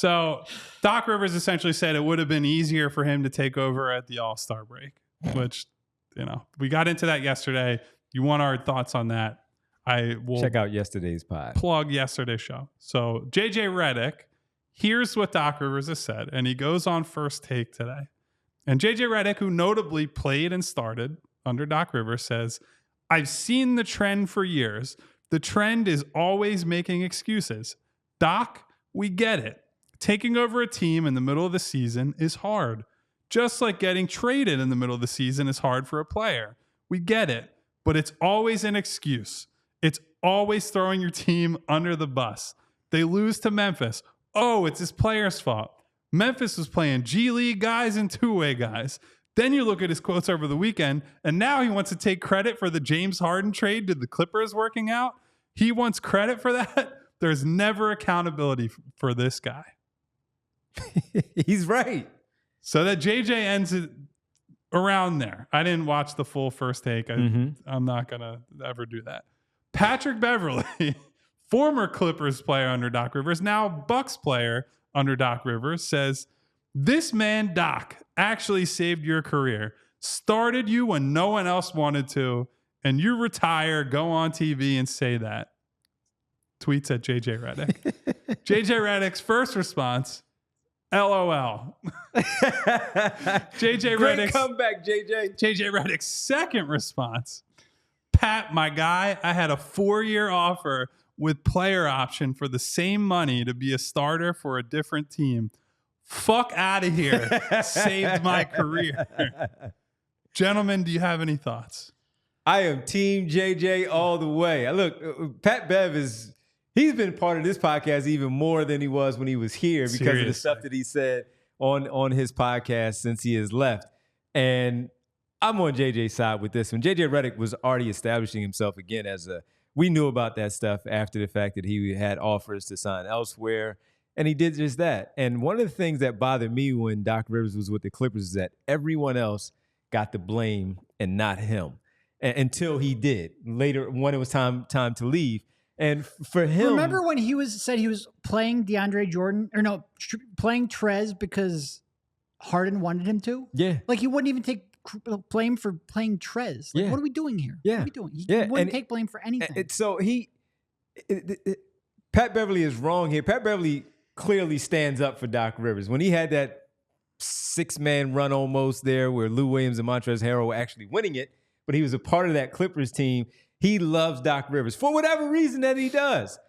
So Doc Rivers essentially said it would have been easier for him to take over at the All-Star break, which, we got into that yesterday. You want our thoughts on that? I will check out yesterday's pod. Plug yesterday's show. So JJ Redick, here's what Doc Rivers has said, and he goes on First Take today. And JJ Redick, who notably played and started under Doc Rivers, says, "I've seen the trend for years. The trend is always making excuses. Doc, we get it. Taking over a team in the middle of the season is hard. Just like getting traded in the middle of the season is hard for a player. We get it, but it's always an excuse. It's always throwing your team under the bus. They lose to Memphis. Oh, it's his player's fault. Memphis was playing G League guys and two-way guys. Then you look at his quotes over the weekend, and now he wants to take credit for the James Harden trade to the Clippers working out. He wants credit for that. There's never accountability for this guy." He's right. So that JJ ends it around there. I didn't watch the full First Take. I'm not going to ever do that. Patrick Beverley, former Clippers player under Doc Rivers, now Bucks player under Doc Rivers, says, "This man, Doc, actually saved your career. Started you when no one else wanted to, and you retire, go on TV and say that." Tweets at JJ Redick. JJ Redick's first response, LOL. JJ Great Redick's comeback, JJ. JJ Redick's second response, "Pat, my guy, I had a 4-year offer with player option for the same money to be a starter for a different team. Fuck out of here. Saved my career." Gentlemen, do you have any thoughts? I am Team JJ all the way. Look, Pat Bev he's been part of this podcast even more than he was when he was here because of the stuff that he said on his podcast since he has left. And I'm on JJ's side with this one. JJ Redick was already establishing himself again we knew about that stuff after the fact that he had offers to sign elsewhere, and he did just that. And one of the things that bothered me when Doc Rivers was with the Clippers is that everyone else got the blame and not him until he did later when it was time to leave. And for him, remember when he said he was playing DeAndre Jordan playing Trez because Harden wanted him to? Yeah, like he wouldn't even take blame for playing Trez. Like, what are we doing here? Yeah, what are we doing? He wouldn't take blame for anything. So Pat Beverley is wrong here. Pat Beverley clearly stands up for Doc Rivers when he had that 6-man run almost there where Lou Williams and Montrezl Harrell were actually winning it, but he was a part of that Clippers team. He loves Doc Rivers for whatever reason that he does.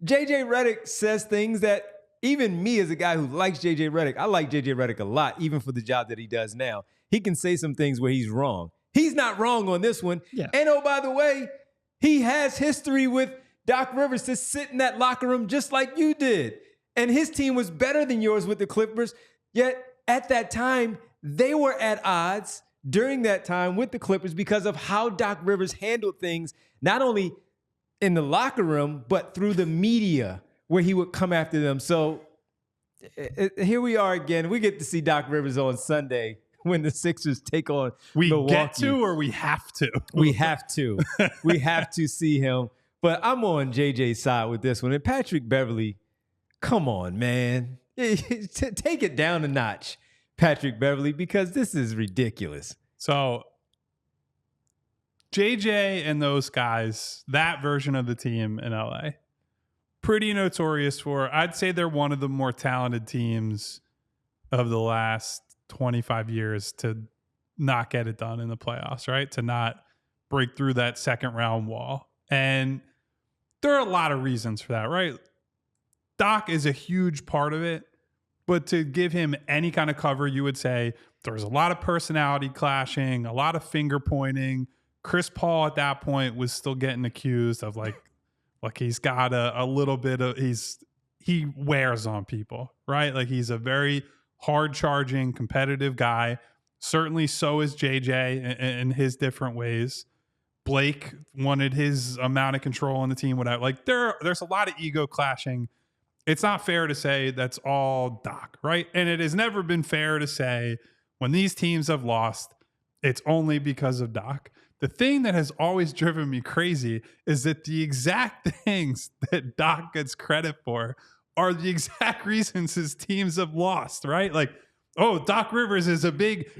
JJ Redick says things that even me as a guy who likes JJ Redick, I like JJ Redick a lot, even for the job that he does now. He can say some things where he's wrong. He's not wrong on this one. Yeah. And oh, by the way, he has history with Doc Rivers to sit in that locker room just like you did. And his team was better than yours with the Clippers. Yet at that time, they were at odds during that time with the Clippers because of how Doc Rivers handled things, not only in the locker room, but through the media where he would come after them. So here we are again. We get to see Doc Rivers on Sunday when the Sixers take on Milwaukee. We get to or we have to? We have to. We have to see him. But I'm on JJ's side with this one. And Patrick Beverley, come on, man. Take it down a notch, Patrick Beverley, because this is ridiculous. So JJ and those guys, that version of the team in LA, pretty notorious for, I'd say they're one of the more talented teams of the last 25 years to not get it done in the playoffs, right? To not break through that second round wall. And there are a lot of reasons for that, right? Doc is a huge part of it, but to give him any kind of cover, you would say there's a lot of personality clashing, a lot of finger pointing. Chris Paul at that point was still getting accused of like he's got a little bit of, he wears on people, right? Like he's a very hard charging, competitive guy. Certainly so is JJ in his different ways. Blake wanted his amount of control on the team, whatever. Like there's a lot of ego clashing. It's not fair to say that's all Doc, right? And it has never been fair to say when these teams have lost, it's only because of Doc. The thing that has always driven me crazy is that the exact things that Doc gets credit for are the exact reasons his teams have lost, right? Like, oh, Doc Rivers is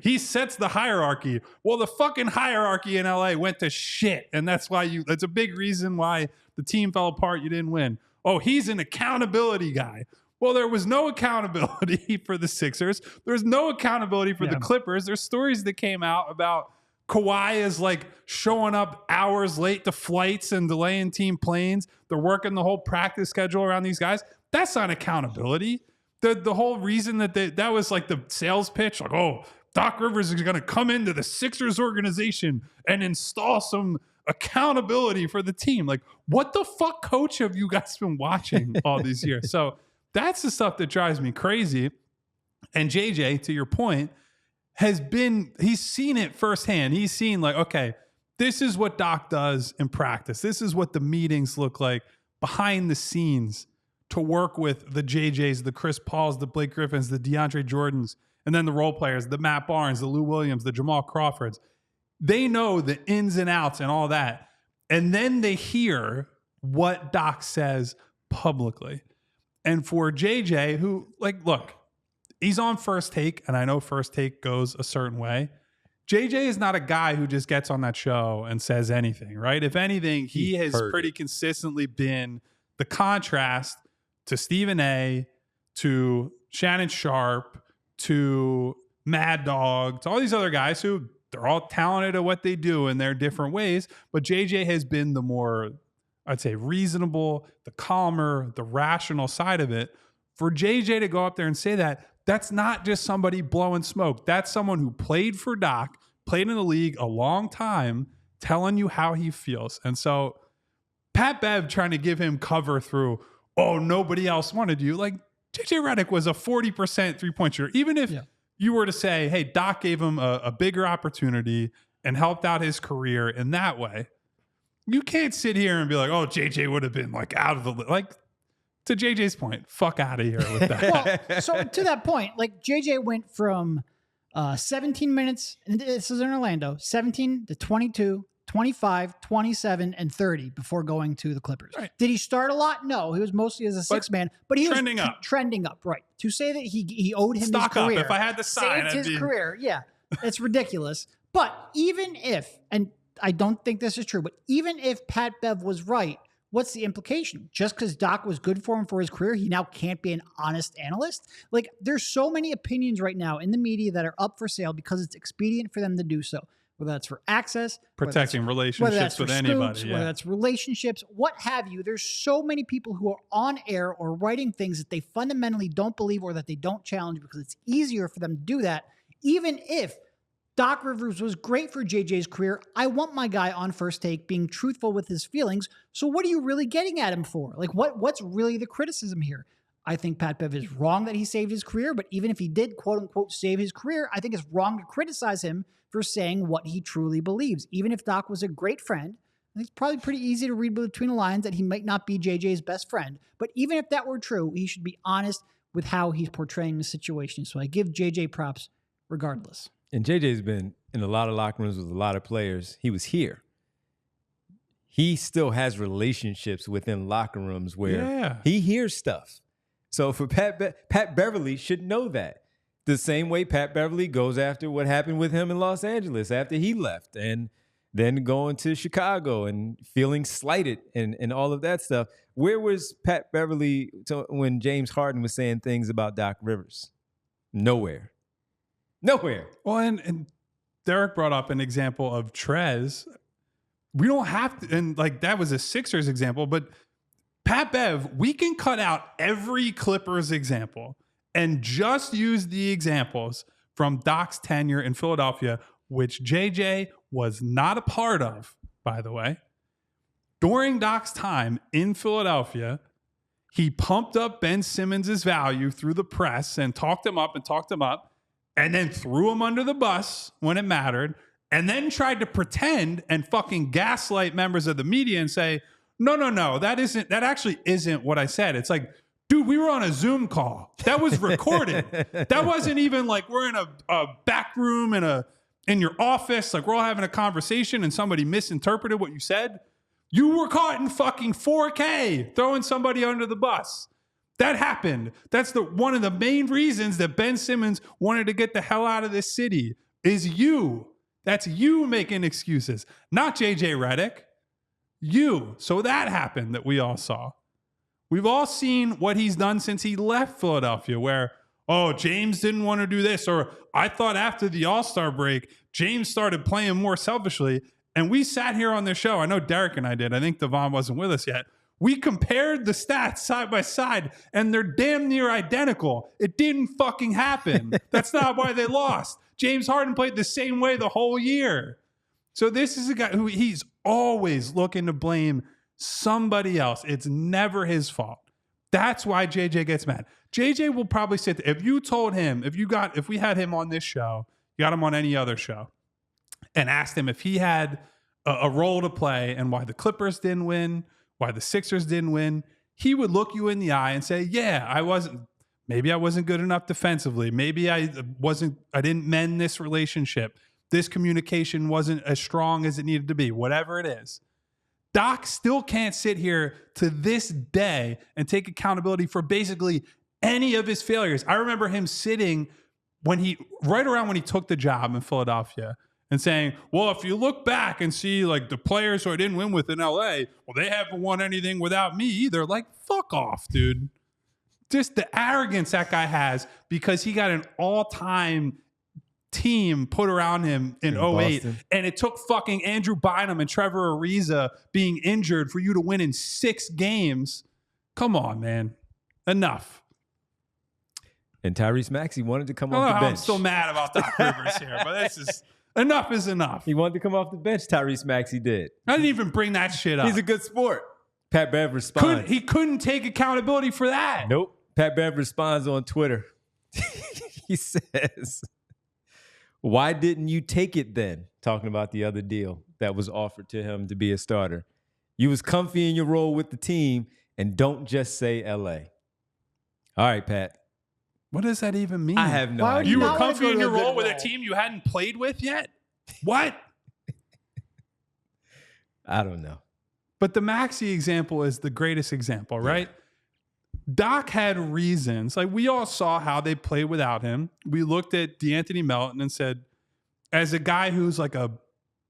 he sets the hierarchy. Well, the fucking hierarchy in LA went to shit. And that's a big reason why the team fell apart. You didn't win. Oh, he's an accountability guy. Well, there was no accountability for the Sixers. There's no accountability for the Clippers. There's stories that came out about Kawhi is like showing up hours late to flights and delaying team planes. They're working the whole practice schedule around these guys. That's not accountability. The whole reason that was like the sales pitch, like, oh, Doc Rivers is going to come into the Sixers organization and install some accountability for the team. Like, what the fuck coach have you guys been watching all these years? So that's the stuff that drives me crazy. And JJ, to your point, he's seen it firsthand. He's seen like, okay, this is what Doc does in practice. This is what the meetings look like behind the scenes to work with the JJs, the Chris Pauls, the Blake Griffins, the DeAndre Jordans, and then the role players, the Matt Barnes, the Lou Williams, the Jamal Crawfords. They know the ins and outs and all that. And then they hear what Doc says publicly. And for JJ, who, like, look, he's on First Take, and I know First Take goes a certain way. JJ is not a guy who just gets on that show and says anything, right? If anything, he has pretty consistently been the contrast to Stephen A., to Shannon Sharp, to Mad Dog, to all these other guys who they're all talented at what they do in their different ways. But JJ has been the more, I'd say, reasonable, the calmer, the rational side of it. For JJ to go up there and say that, that's not just somebody blowing smoke. That's someone who played for Doc, played in the league a long time, telling you how he feels. And so Pat Bev trying to give him cover through, oh, nobody else wanted you. Like, JJ Redick was a 40% three-point shooter. Even if you were to say, hey, Doc gave him a bigger opportunity and helped out his career in that way, you can't sit here and be like, oh, JJ would have been like out of the, like, to JJ's point, fuck out of here with that. Well, so to that point, like JJ went from 17 minutes, and this is in Orlando, 17 to 22, 25, 27, and 30 before going to the Clippers. Right. Did he start a lot? No, he was mostly as a six man, but he trending was up. Trending up, right? To say that he owed him Stock his career, up. If I had to sign, saved his career, it's ridiculous. But even if, and I don't think this is true, but even if Pat Bev was right, what's the implication? Just because Doc was good for him for his career, he now can't be an honest analyst? Like, there's so many opinions right now in the media that are up for sale because it's expedient for them to do so. Whether that's for access, protecting relationships with anybody, whether that's relationships, what have you. There's so many people who are on air or writing things that they fundamentally don't believe or that they don't challenge because it's easier for them to do that. Even if Doc Rivers was great for JJ's career, I want my guy on First Take being truthful with his feelings. So what are you really getting at him for? Like, what's really the criticism here? I think Pat Bev is wrong that he saved his career, but even if he did, quote unquote, save his career, I think it's wrong to criticize him for saying what he truly believes. Even if Doc was a great friend, it's probably pretty easy to read between the lines that he might not be JJ's best friend. But even if that were true, he should be honest with how he's portraying the situation. So I give JJ props regardless. And JJ's been in a lot of locker rooms with a lot of players. He was here. He still has relationships within locker rooms where he hears stuff. So for Pat Beverley should know that. The same way Pat Beverley goes after what happened with him in Los Angeles after he left and then going to Chicago and feeling slighted and all of that stuff. Where was Pat Beverley when James Harden was saying things about Doc Rivers? Nowhere. Well, and Derek brought up an example of Trez. We don't have to, and like that was a Sixers example, but Pat Bev, we can cut out every Clippers example and just use the examples from Doc's tenure in Philadelphia, which JJ was not a part of, by the way. During Doc's time in Philadelphia, he pumped up Ben Simmons' value through the press and talked him up, and then threw him under the bus when it mattered, and then tried to pretend and fucking gaslight members of the media and say, no, that actually isn't what I said. It's like, dude, we were on a Zoom call. That was recorded. That wasn't even like we're in a back room in your office, like we're all having a conversation and somebody misinterpreted what you said. You were caught in fucking 4K throwing somebody under the bus. That happened. That's one of the main reasons that Ben Simmons wanted to get the hell out of this city is you. That's you making excuses, not JJ Redick. You. So that happened that we all saw. We've all seen what he's done since he left Philadelphia, where, oh, James didn't want to do this, or I thought after the All-Star break, James started playing more selfishly. And we sat here on this show. I know Derek and I did. I think Devon wasn't with us yet. We compared the stats side by side, and they're damn near identical. It didn't fucking happen. That's not why they lost. James Harden played the same way the whole year. So this is a guy who he's always looking to blame somebody else. It's never his fault. That's why JJ gets mad. JJ will probably sit there. If you told him, if we had him on this show, you got him on any other show, and asked him if he had a role to play and why the Clippers didn't win, why the Sixers didn't win, he would look you in the eye and say, yeah, maybe I wasn't good enough defensively. Maybe I didn't mend this relationship. This communication wasn't as strong as it needed to be, whatever it is. Doc still can't sit here to this day and take accountability for basically any of his failures. I remember him sitting right around when he took the job in Philadelphia and saying, well, if you look back and see like the players who I didn't win with in LA, well, they haven't won anything without me either. Like, fuck off, dude. Just the arrogance that guy has because he got an all-time team put around him in 08. Boston. And it took fucking Andrew Bynum and Trevor Ariza being injured for you to win in 6 games. Come on, man. Enough. And Tyrese Maxey wanted to come off the bench. I'm still mad about Doc Rivers here, but this is enough is enough. He wanted to come off the bench, Tyrese Maxey did. I didn't even bring that shit up. He's a good sport. Pat Bev responds. He couldn't take accountability for that. Nope. Pat Bev responds on Twitter. He says, why didn't you take it then? Talking about the other deal that was offered to him to be a starter. You was comfy in your role with the team, and don't just say LA. All right, Pat. What does that even mean? I have no idea. You were comfy in your role with a team you hadn't played with yet? What? I don't know. But the Maxey example is the greatest example, right? Yeah. Doc had reasons. Like, we all saw how they played without him. We looked at DeAnthony Melton and said, as a guy who's like a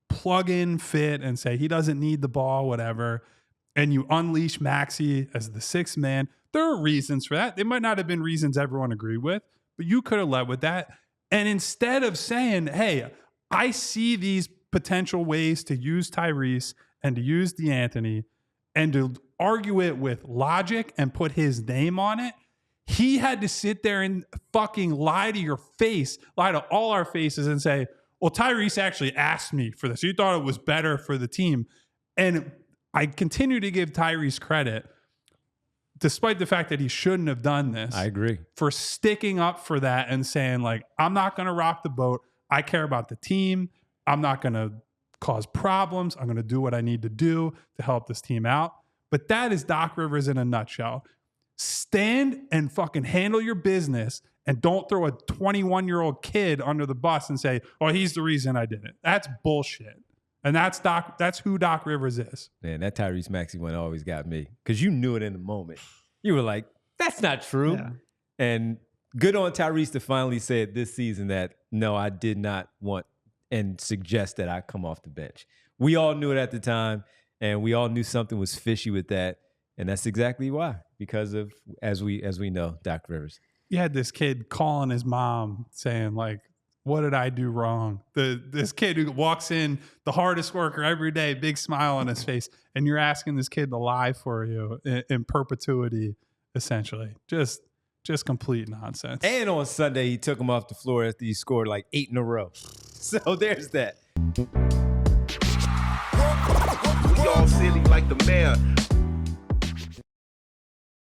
plug-in fit and say he doesn't need the ball, whatever, and you unleash Maxey as the 6th man, there are reasons for that. They might not have been reasons everyone agreed with, but you could have led with that. And instead of saying, hey, I see these potential ways to use Tyrese and to use DeAnthony and to argue it with logic and put his name on it, he had to sit there and fucking lie to your face, lie to all our faces and say, well, Tyrese actually asked me for this. He thought it was better for the team. And I continue to give Tyrese credit, despite the fact that he shouldn't have done this. I agree. For sticking up for that and saying, like, I'm not going to rock the boat. I care about the team. I'm not going to cause problems. I'm going to do what I need to do to help this team out. But that is Doc Rivers in a nutshell. Stand and fucking handle your business and don't throw a 21-year-old kid under the bus and say, oh, he's the reason I did it. That's bullshit. And that's who Doc Rivers is. Man, that Tyrese Maxey one always got me because you knew it in the moment. You were like, that's not true. Yeah. And good on Tyrese to finally say it this season that, no, I did not want and suggest that I come off the bench. We all knew it at the time, and we all knew something was fishy with that. And that's exactly why, because of, as we know, Doc Rivers. You had this kid calling his mom saying, like, what did I do wrong? This kid who walks in, the hardest worker every day, big smile on his face, and you're asking this kid to lie for you in perpetuity, essentially. Just complete nonsense. And on Sunday, he took him off the floor after he scored like 8 in a row. So there's that. We all silly like the mayor.